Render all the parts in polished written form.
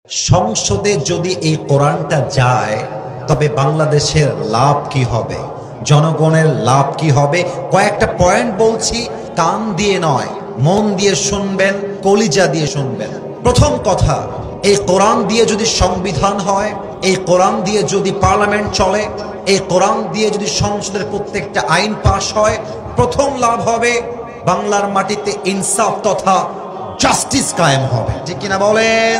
সংসদে যদি এই কোরআনটা যায় তবে বাংলাদেশের লাভ কি হবে, জনগণের লাভ কি হবে? কয়েকটা পয়েন্ট বলছি, কান দিয়ে নয়, মন দিয়ে শুনবেন, কলিজা দিয়ে শুনবেন। প্রথম কথা, এই কোরআন দিয়ে যদি সংবিধান হয়, এই কোরআন দিয়ে যদি পার্লামেন্ট চলে, এই কোরআন দিয়ে যদি সংসদের প্রত্যেকটা আইন পাশ হয়, প্রথম লাভ হবে বাংলার মাটিতে ইনসাফ তথা জাস্টিস কায়েম হবে। ঠিক কিনা বলেন?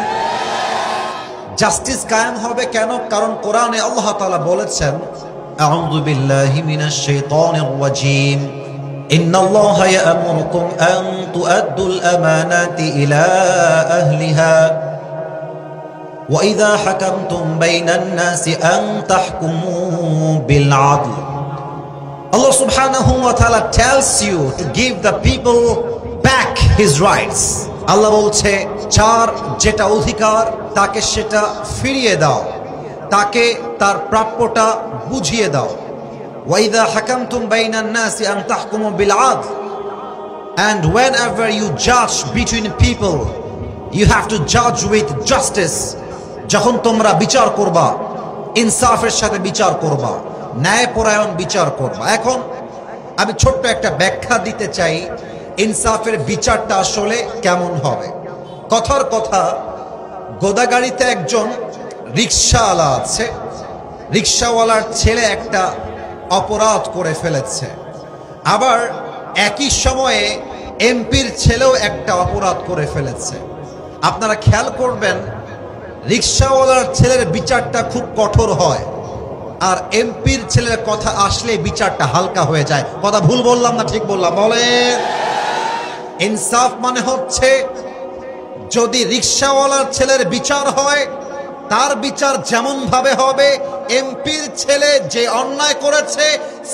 জাস্টিস কায়েম হবে কেন? কারণ কোরআনে আল্লাহ তাআলা বলেছেন, আউযু বিল্লাহি মিনাশ শাইতানির রাজীম, ইন্নাল্লাহা ইয়া'মুরুকুম আন তু'আদ্দুল আমানাতি ইলা আহলিহা ওয়া ইযা হাকামতুম বাইনান নাসি আন তাহকুমু বিল আদল। Allah subhanahu wa ta'ala tells you to give the people back his rights. আল্লাহ বলছে, যার যেটা অধিকার তাকে সেটা ফিরিয়ে দাও, তাকে তার প্রাপ্যটা বুঝিয়ে দাও। ওয়াইদা হাকামতুম বাইনান নাসি আন তাহকুমু বিল আদল, and whenever you judge between people you have to judge with justice. যখন তোমরা বিচার করবা, ইনসাফের সাথে বিচার করবা, ন্যায়পরায়ণ বিচার করবা। এখন আমি ছোট্ট একটা ব্যাখ্যা দিতে চাই, ইনসাফের বিচারটা আসলে কেমন হবে। কথার কথা, গোদাগাড়িতে একজন রিক্সাওয়ালা আছে, রিক্সাওয়ালার ছেলে একটা অপরাধ করে ফেলেছে, আবার একই সময়ে এমপির ছেলেও একটা অপরাধ করে ফেলেছে। আপনারা খেয়াল করবেন, রিক্সাওয়ালার ছেলের বিচারটা খুব কঠোর হয়, আর এমপির ছেলের কথা আসলে বিচারটা হালকা হয়ে যায়। কথা ভুল বললাম না ঠিক বললাম? বলেন। ইনসাফ মানে হচ্ছে, যদি রিক্সাওয়ালার ছেলের বিচার হয়, তার বিচার যেমন ভাবে হবে, এমপির ছেলে যে অন্যায় করেছে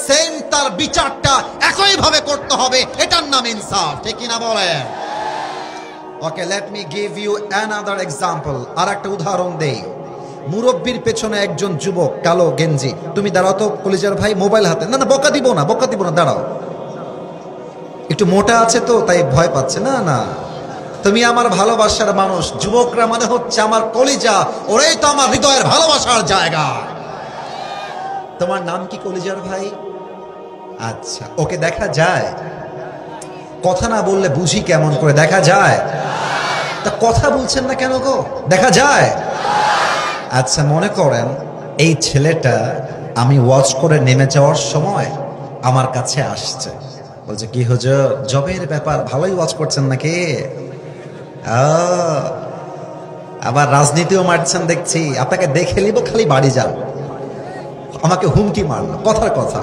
সেম তার বিচারটা একই ভাবে করতে হবে। এটার নাম ইনসাফ। ঠিক কিনা বলেন? Okay, let me give you another example. আর একটা উদাহরণ দেই। মুরব্বির পেছনে একজন যুবক, কালো গেঞ্জি। তুমি দাঁড়াও তো কলিজার ভাই, মোবাইল হাতে। না না, বকা দিব না, বকা দিব না, দাঁড়াও। একটু মোটা আছে তো তাই ভয় পাচ্ছে। না না, তুমি আমার ভালোবাসার মানুষ। যুবকরা মানে হচ্ছে আমার কলিজা, ওরাই তো আমার হৃদয়ের ভালোবাসার জায়গা। তোমার নাম কি কলিজার ভাই? আচ্ছা, ওকে দেখা যায়? কথা না বললে বুঝি কেমন করে? দেখা যায়? তা কথা বলছেন না কেন গো? দেখা যায়? আচ্ছা, মনে করেন এই ছেলেটা আমি ওয়াচ করে নেমে যাওয়ার সময় আমার কাছে আসছে, বলছে, কি হুজুর, জবের ব্যাপার ভালোই ওয়াচ করছেন নাকি? আবার রাজনীতিও মারছেন দেখছি, আপনাকে দেখে নিব, খালি বাড়ি যান। আমাকে হুমকি মারল, কথার কথা।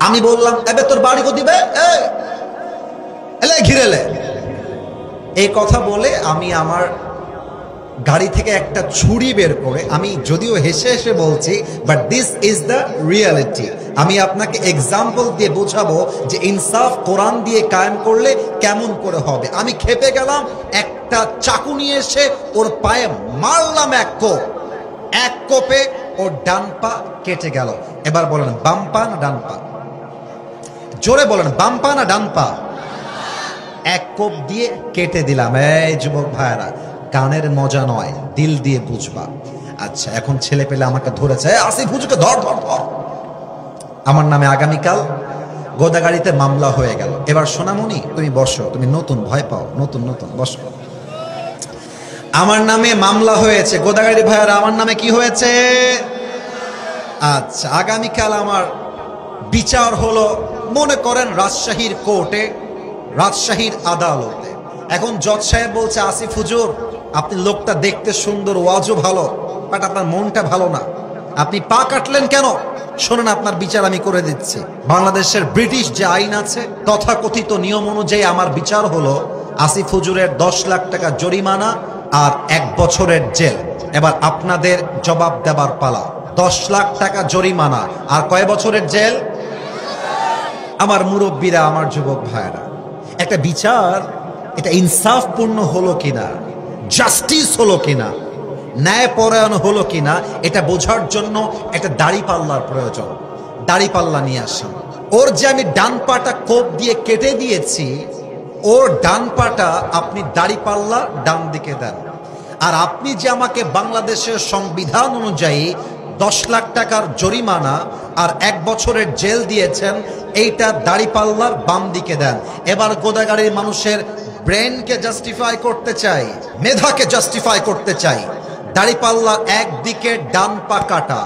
আমি বললাম, এবে তোর বাড়ি দিবে, এলে ঘিরেলে। এই কথা বলে আমি আমার গাড়ি থেকে একটা ছুরি বের করে, আমি যদিও হেসে হেসে বলছি, but this is the reality. আমি আপনাকে এক্সাম্পল দিয়ে বোঝাবো যে ইনসাফ কোরআন দিয়ে কায়েম করলে কেমন করে হবে। আমি খেপে গেলাম, একটা চাকু নিয়ে এসে ওর পায়ে মারলাম এক কোপ। এক কোপে ওর ডান পা কেটে গেল। এবার বলেন, বাম পা না ডান পা? জোরে বলেন, বাম পা না ডান পা? এক কোপ দিয়ে কেটে দিলাম। এই যুবক ভাইরা, কানের মজা নয়, দিল দিয়ে বুঝবা। আচ্ছা, এখন ছেলে পেলে আমাকে ধরেছে, আসিফ হুজুরকে ধর ধর ধর। আমার নামে আগামীকাল গোদাগাড়িতে মামলা হয়ে গেল। এবার সোনামণি, তুমি বসো, তুমি নতুন, ভয় পাও, নতুন নতুন, বসো। আমার নামে মামলা হয়েছে, গোদাগাড়ি ভাইয়ারা, আমার নামে কি হয়েছে? আচ্ছা, আগামীকাল আমার বিচার হলো, মনে করেন রাজশাহীর কোর্টে, রাজশাহীর আদালতে। এখন জজ সাহেব বলছে, আসিফ হুজুর, আপনি লোকটা দেখতে সুন্দর, ওয়াজও ভালো, বাট আপনার মনটা ভালো না, আপনি পা কাটলেন কেন? শোনেন, আপনার বিচার আমি করে দিচ্ছি। বাংলাদেশের ব্রিটিশ যে আইন আছে, তথাকথিত নিয়ম অনুযায়ী আমার বিচার হলো, আসিফ হুজুরের 10 লাখ টাকা জরিমানা আর 1 বছরের জেল। এবার আপনাদের জবাব দেবার পালা। 10 লাখ টাকা জরিমানা আর কয় বছরের জেল? আমার মুরব্বীরা, আমার যুবক ভাইরা, একটা বিচার, এটা ইনসাফপূর্ণ হলো কিনা, জাস্টিস হলো কিনা, ন্যায়পরায়ণ হলো কিনা, এটা বোঝার জন্য একটা দাড়িপাল্লার প্রয়োজন। দাড়িপাল্লা নিয়ে আসেন। ওর যে আমি ডান পাটা কোপ দিয়ে কেটে দিয়েছি, ওর ডান পাটা আপনি দাড়িপাল্লা ডান দিকে দেন। আর আপনি যে আমাকে বাংলাদেশের সংবিধান অনুযায়ী 10 লাখ টাকার জরিমানা আর 1 বছরের জেল দিয়েছেন, এইটা দাড়িপাল্লার বাম দিকে দেন। এবার গোদাগাড়ির মানুষের ব্রেনকে জাস্টিফাই করতে চাই, মেধাকে জাস্টিফাই করতে চাই। দাড়িপাল্লার একদিকে ডান পা কাটা,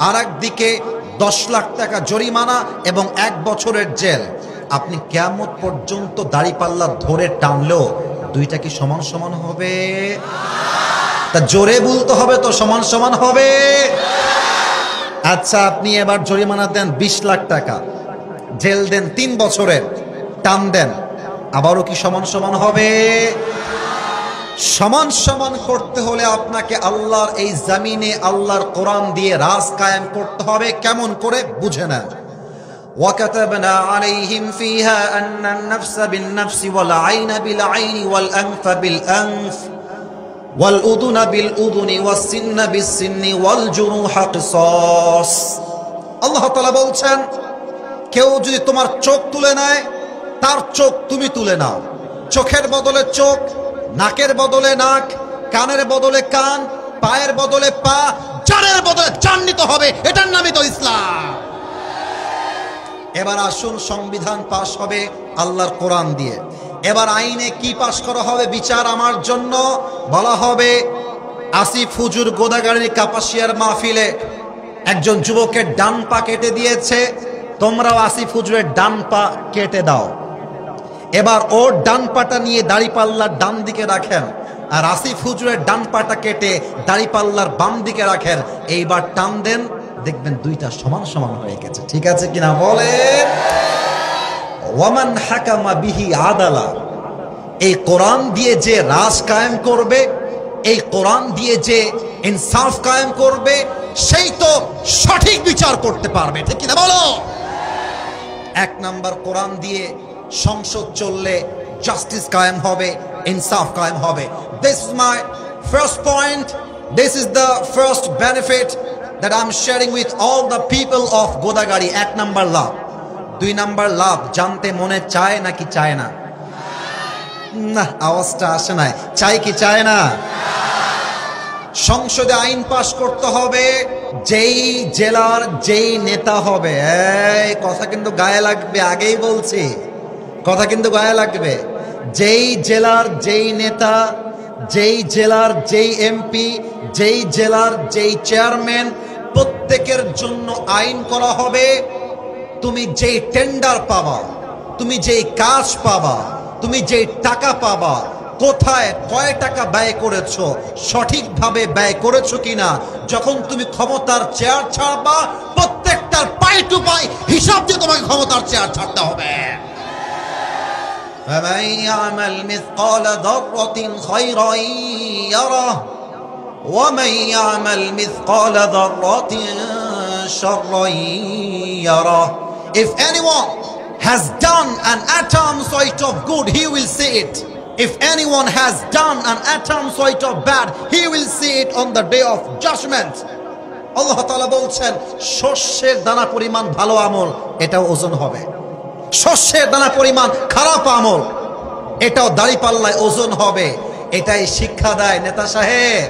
আর একদিকে 10 লাখ টাকা জরিমানা এবং 1 বছরের জেল। আপনি কিয়ামত পর্যন্ত দাড়িপাল্লা ধরে টানলেও দুইটা কি সমান সমান হবে? তা জোরে বলতে হবে তো, সমান সমান হবে। আচ্ছা, আপনি এবার জরিমানা দেন 20 লাখ টাকা, জেল দেন 3 বছরের, টান দেন, আবারও কি সমান সমান হবে? সমান সমান করতে হলে আপনাকে আল্লাহর এই জমিনে আল্লাহর কোরআন দিয়ে রাজ কায়েম করতে হবে। কেমন করে? বুঝে নেন। وَكَتَبْنَا عَلَيْهِمْ فِيهَا أَنَّ النَّفْسَ بِالنَّفْسِ وَالْعَيْنَ بِالْعَيْنِ وَالْأَنْفَ بِالْأَنْفِ وَالْأُذُنَ بِالْأُذُنِ وَالسِّنَّ بِالسِّنِّ وَالْجُرُوحَ قِصَاص। আল্লাহ তাআলা বলছেন, কেউ যদি তোমার চোখ তুলে নেয়, তার চোখ তুমি তুলে নাও। চোখের বদলে চোখ, নাকের বদলে নাক, কানের বদলে কান, পায়ের বদলে পা, জানের বদলে জান নিতে হবে। এটার নামই তো ইসলাম। এবার আসুন, সংবিধান পাশ হবে আল্লাহর কোরআন দিয়ে। এবার আইনে কি পাশ করা হবে? বিচার আমার জন্য বলা হবে, আসিফ হুজুর গোদাগাড়ির কাপাসিয়ার মাহফিলে একজন যুবকের ডান পা কেটে দিয়েছে, তোমরাও আসিফ হুজুরের ডান পা কেটে দাও। এবার ওর ডান পাটা নিয়ে দাড়িপাল্লার ডান দিকে রাখেন, আর আসিফ হুজুরের ডান পাটা কেটে দাড়িপাল্লার বাম দিকে রাখেন। এইবার টান দেন, দেখবেন দুইটা সমান সমান হয়ে গেছে। ঠিক আছে কিনা বলেন? ওয়ামান হাকামা বিহি আদালা। এই কোরআন দিয়ে যে রাজ কায়েম করবে, এই কোরআন দিয়ে যে ইনসাফ কায়েম করবে, সেই তো সঠিক বিচার করতে পারবে। ঠিক কিনা বলো? 1 নাম্বার, কোরআন দিয়ে সংসদ চললে জাস্টিস কায়েম হবে, ইনসাফ কায়েম হবে। This is my first point. This is the first benefit that I'm sharing with all the people of Godagari. 1 number লাভ। 2 নাম্বার লাভ জানতে মনে চায় নাকি চায় না? না, আওয়াজটা আসে না। চাই কি চায় না? সংসদে আইন পাশ করতে হবে, যেই জেলার যেই নেতা হবে, এই কথা কিন্তু গায়ে লাগবে, আগেই বলছি, কথা কিন্তু গায়ে লাগবে। যেই জেলার যেই নেতা, যেই জেলার যেই এমপি, যেই জেলার যেই চেয়ারম্যান, প্রত্যেকের জন্য আইন করা হবে। তুমি যেই টেন্ডার পাবা, তুমি যেই কাজ পাবা, তুমি যেই টাকা পাবা, কোথায় কয় টাকা ব্যয় করেছো, সঠিকভাবে ব্যয় করেছো কিনা, যখন তুমি ক্ষমতার চেয়ার ছাড়বা, প্রত্যেকটার পাই টু পাই হিসাব দিয়ে তোমাকে ক্ষমতার চেয়ার ছাড়তে হবে। فَمَن يَعْمَلْ مِثْقَالَ ذَرَّةٍ خَيْرًا يَرَهُ وَمَن يَعْمَلْ مِثْقَالَ ذَرَّةٍ شَرًّا يَرَهُ. If anyone has done an atom's weight of good, he will see it. If anyone has done an atom's weight of bad, he will see it on the day of judgment. আল্লাহ তাআলা বলছেন, শস্যের দানা পরিমাণ ভালো আমল, এটাও ওজন হবে। শস্যের দানা পরিমাণ খারাপ আমল, এটাও দাড়িপাল্লায় ওজন হবে। এটাই শিক্ষা দেয় নেতা সাহেব।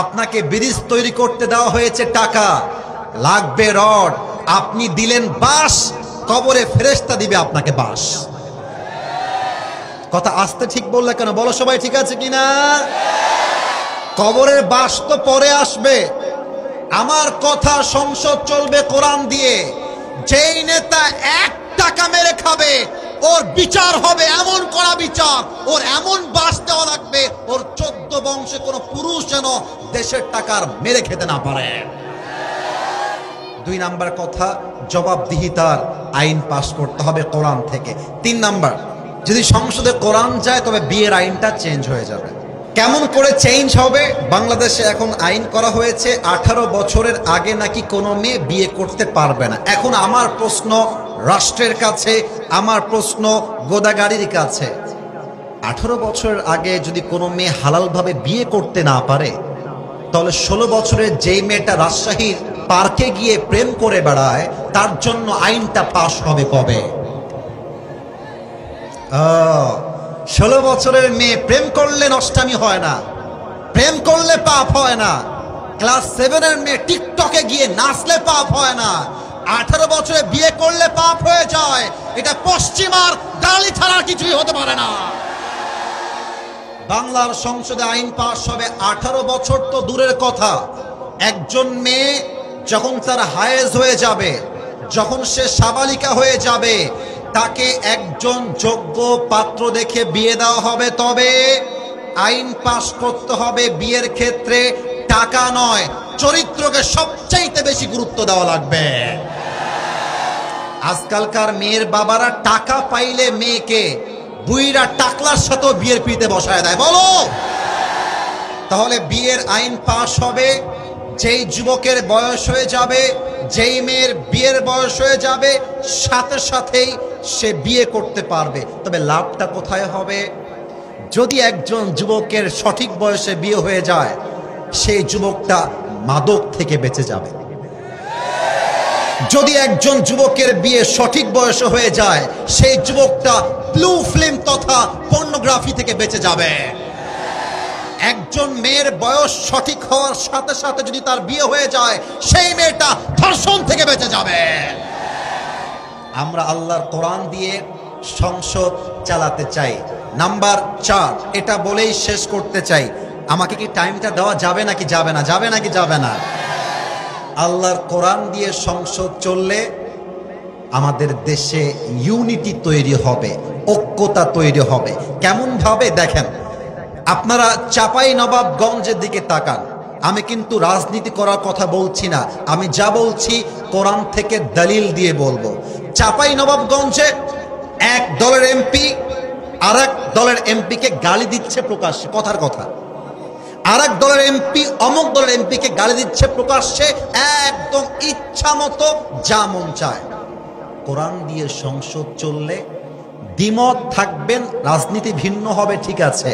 আপনাকে ব্রিজ তৈরি করতে দেওয়া হয়েছে টাকা, লাগবে রড, আপনি দিলেন বাঁশ, কবরে ফেরেশতা দিবে আপনাকে বাঁশ। কথা আস্তে ঠিক বললে কেন? বলো সবাই, ঠিক আছে কিনা? কবরের বাঁশ তো পরে আসবে। আমার কথা, সংসদ চলবে কোরআন দিয়ে। যেই নেতা 1 টাকা মেরে খাবে, ওর বিচার হবে এমন করা বিচার, ওর এমন বাস দেওয়া লাগবে, ওর 14 বংশে কোনো পুরুষ যেন দেশের টাকার মেরে খেতে না পারে। 2 নাম্বার কথা, জবাবদিহিতার আইন পাস করতে হবে কোরআন থেকে। 3 নাম্বার, যদি সংসদে কোরআন যায় তবে বিয়ের আইনটা চেঞ্জ হয়ে যাবে। কেমন করে চেঞ্জ হবে? বাংলাদেশে এখন আইন করা হয়েছে 18 বছরের আগে নাকি কোনো মেয়ে বিয়ে করতে পারবে না। এখন আমার প্রশ্ন রাষ্ট্রের কাছে, আমার প্রশ্ন গোদাগাড়ির কাছে, 18 বছরের আগে যদি কোনো মেয়ে হালালভাবে বিয়ে করতে না পারে, তাহলে 16 বছরের যেই মেয়েটা রাজশাহীর পার্কে গিয়ে প্রেম করে বেড়ায়, তার জন্য আইনটা পাশ হবে কবে? 16 বছরের মেয়ে প্রেম করলে নষ্টামি হয় না, প্রেম করলে পাপ হয় না, ক্লাস 7 এর মেয়ে টিকটকে গিয়ে নাচলে পাপ হয় না, 18 বছরে বিয়ে করলে পাপ হয়ে যায়। এটা পশ্চিমার গালি ছাড়া কিছুই হতে পারে না। বাংলার সংসদে আইন পাস হবে, 18 বছর তো দূরের কথা, একজন মেয়ে যখন তার হায়েজ হয়ে যাবে, যখন সে সাবালিকা হয়ে যাবে, তাকে একজন যোগ্য পাত্র দেখে বিয়ে দেওয়া হবে। তবে আইন পাস করতে হবে বিয়ের ক্ষেত্রে টাকা নয়, চরিত্রকে সবচাইতে বেশি গুরুত্ব দেওয়া লাগবে। আজকালকার মেয়ের বাবারা টাকা পাইলে মেয়েকে বুইরা টাকলার সাথেও বিয়ের পিড়িতে বসায় দেয়। বলো, তাহলে বিয়ের আইন পাস হবে, যেই যুবকের বয়স হয়ে যাবে, যেই মেয়ের বিয়ের বয়স হয়ে যাবে, সাথে সাথেই সে বিয়ে করতে পারবে। তবে লাভটা কোথায় হবে? যদি একজন যুবকের সঠিক বয়সে বিয়ে হয়ে যায়, সেই যুবকটা মাদক থেকে বেঁচে যাবে। যদি একজন যুবকের বিয়ে সঠিক বয়সে হয়ে যায়, সেই যুবকটা ব্লু ফিল্ম তথা পর্নোগ্রাফি থেকে বেঁচে যাবে। একজন মেয়ের বয়স সঠিক হওয়ার সাথে সাথে যদি তার বিয়ে হয়ে যায়, সেই মেয়েটা ধর্ষণ থেকে বেঁচে যাবে। আমরা আল্লাহর কোরআন দিয়ে সংসদ চালাতে চাই। নাম্বার 4, এটা বলেই শেষ করতে চাই। আমাকে কি টাইমটা দেওয়া যাবে নাকি যাবে না? যাবে নাকি যাবে না? আল্লাহর কোরআন দিয়ে সংসদ চললে আমাদের দেশে ইউনিটি তৈরি হবে, ঐক্যতা তৈরি হবে। কেমন ভাবে দেখেন, আপনারা চাপাই নবাবগঞ্জের দিকে তাকান। আমি কিন্তু রাজনীতি করার কথা বলছি না, আমি যা বলছি কোরআন থেকে দলিল দিয়ে বলবো। চাপাই নবাবগঞ্জে এক দলের এমপি আর এক দলের এমপিকে গালি দিচ্ছে প্রকাশ্যে, কথার কথা। আর এক দলের এমপি অমুক দলের এমপিকে গালি দিচ্ছে প্রকাশ্যে, একদম ইচ্ছা মতো যা মন চায়। কোরআন দিয়ে সংসদ চললে দ্বিমত থাকবেন, রাজনীতি ভিন্ন হবে, ঠিক আছে,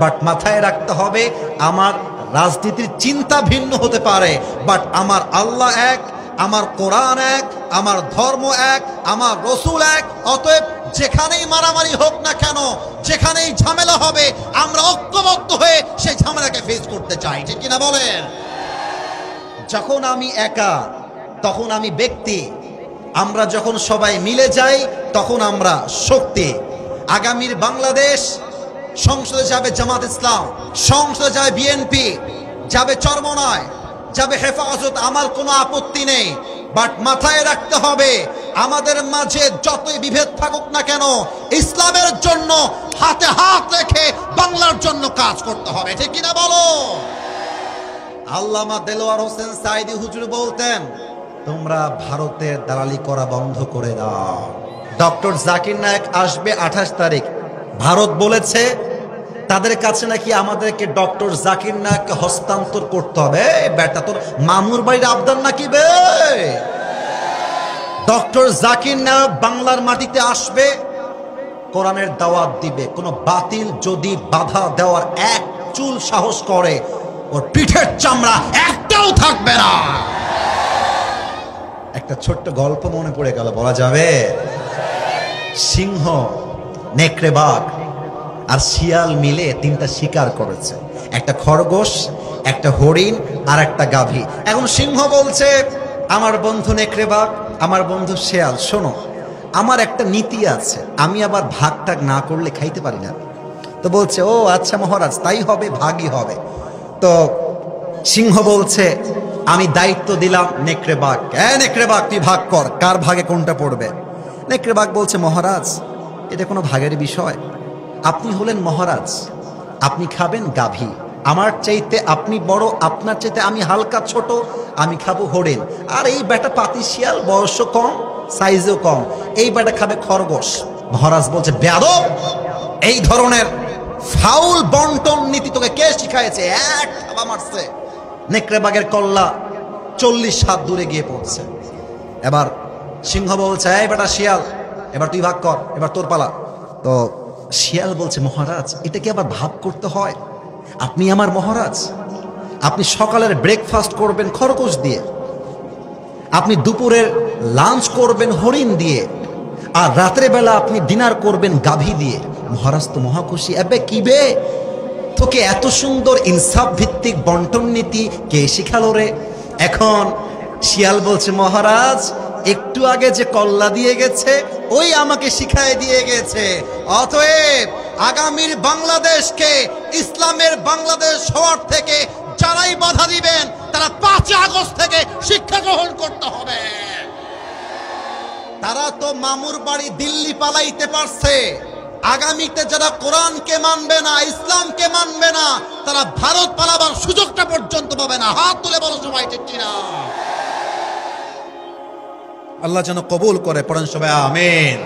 বাট মাথায় রাখতে হবে আমার রাজনীতির চিন্তা ভিন্ন হতে পারে, বাট আমার আল্লাহ এক, আমার কোরআন এক, আমার ধর্ম এক, আমার রসুল এক। অতএব যেখানেই মারামারি হোক না কেন, যেখানেই ঝামেলা হবে, আমরা ঐক্যবদ্ধ হয়ে সেই ঝামেলাকে ফেস করতে চাই, ঠিক কিনা বলেন? যখন আমি একা তখন আমি ব্যক্তি, আমরা যখন সবাই মিলে যাই তখন আমরা শক্তি। আগামীর বাংলাদেশ সংসদে যাবে জামাত ইসলাম, সংসদে যাবে বিএনপি, যাবে চরমনায়, যাবে হেফাজত, আমার কোনো আপত্তি নেই। বাট মাথায় রাখতে হবে আমাদের মাঝে যতই বিভেদ থাকুক না কেন, ইসলামের জন্য হাতে হাত রেখে বাংলার জন্য কাজ করতে হবে, ঠিক কিনা বলো? আল্লামা দেলোয়ার হোসেন সাইদি হুজুর বলতেন, তোমরা ভারতের দালালি করা বন্ধ করে দাও। ডক্টর জাকির নায়েক আসবে 28 তারিখ। ভারত বলেছে তাদের কাছে নাকি আমাদেরকে ডক্টর জাকির নায়েককে হস্তান্তর করতে হবে। বেটা, তোর মামুর বাড়ির আবদার নাকি বে? ডক্টর জাকির নায়েক বাংলার মাটিতে আসবে, কোরআনের দাওয়াত দিবে। কোনো বাতিল যদি বাধা দেওয়ার এক চুল সাহস করে, ওর পিঠের চামড়া একটাও থাকবে না। একটা ছোট্ট গল্প মনে পড়ে গেল, বলা যাবে? সিংহ, নেকড়ে বাঘ আর শিয়াল মিলে 3টা শিকার করেছে, একটা খরগোশ, একটা হরিণ আর একটা গাভী। এখন সিংহ বলছে, আমার বন্ধু নেকড়ে বাঘ, আমার বন্ধু শিয়াল, শোনো, আমার একটা নীতি আছে, আমি আবার ভাগ টাগ না করলে খাইতে পারি না। তো বলছে, ও আচ্ছা মহারাজ, তাই হবে, ভাগই হবে। তো সিংহ বলছে, আমি দায়িত্ব দিলাম নেকড়ে বাঘ, নেকড়ে বাঘ তুই ভাগ কর, কার ভাগে কোনটা পড়বে? নেকড়ে বাঘ বলছে, মহারাজ এটা কোনো ভাগের বিষয়, আপনি হলেন মহারাজ, আপনি খাবেন গাভী, আমার চাইতে আপনি বড়, আপনার চাইতে আমি হালকা ছোট, আমি খাবো হরিণ। আর এই বেটা পাতি শিয়াল, বয়সও কম, সাইজও কম, এই বেটা খাবে খরগোশ। মহারাজ বলছে, বেয়াদব, এই ধরনের ফাউল বন্টন নীতি তোকে কে শিখাইছে? এক থাবা মারছে, নেকড়ে বাঘের কল্লা 40 হাত দূরে গিয়ে পড়ছে। এবার সিংহ বলছে, এই বেটা শিয়াল, এবার তুই ভাগ কর, এবার তোর পালা। তো শিয়াল বলছে, মহারাজ এটা কি আবার ভাগ করতে হয়? আপনি আমার মহারাজ, আপনি সকালের ব্রেকফাস্ট করবেন খরগোশ দিয়ে, আপনি দুপুরের লাঞ্চ করবেন হরিণ দিয়ে, আর রাতের বেলা আপনি ডিনার করবেন গাভী দিয়ে। মহারাজ তো মহাখুশি। এবে কি বে, তোকে এত সুন্দর ইনসাফ ভিত্তিক বন্টন নীতি কে শিখালো রে? এখন শিয়াল বলছে, মহারাজ একটু আগে যে কল্লা দিয়ে গেছে ওই আমাকে শিখায় দিয়ে গেছে। অতএব আগামীর বাংলাদেশকে ইসলামের বাংলাদেশ হওয়ার থেকে যারাই বাধা দিবেন তারা 5 আগস্ট থেকে শিক্ষা গ্রহণ করতে হবে। তারা তো মামুর বাড়ি দিল্লি পালাইতে পারছে, আগামীতে যারা কোরআনকে মানবে না, ইসলামকে মানবে না, তারা ভারত পালাবার সুযোগটা পর্যন্ত পাবে না। হাত তুলে বলো সবাই ঠিক কিনা? আল্লাহ যেন কবুল করে, পড়েন সবাই আমিন।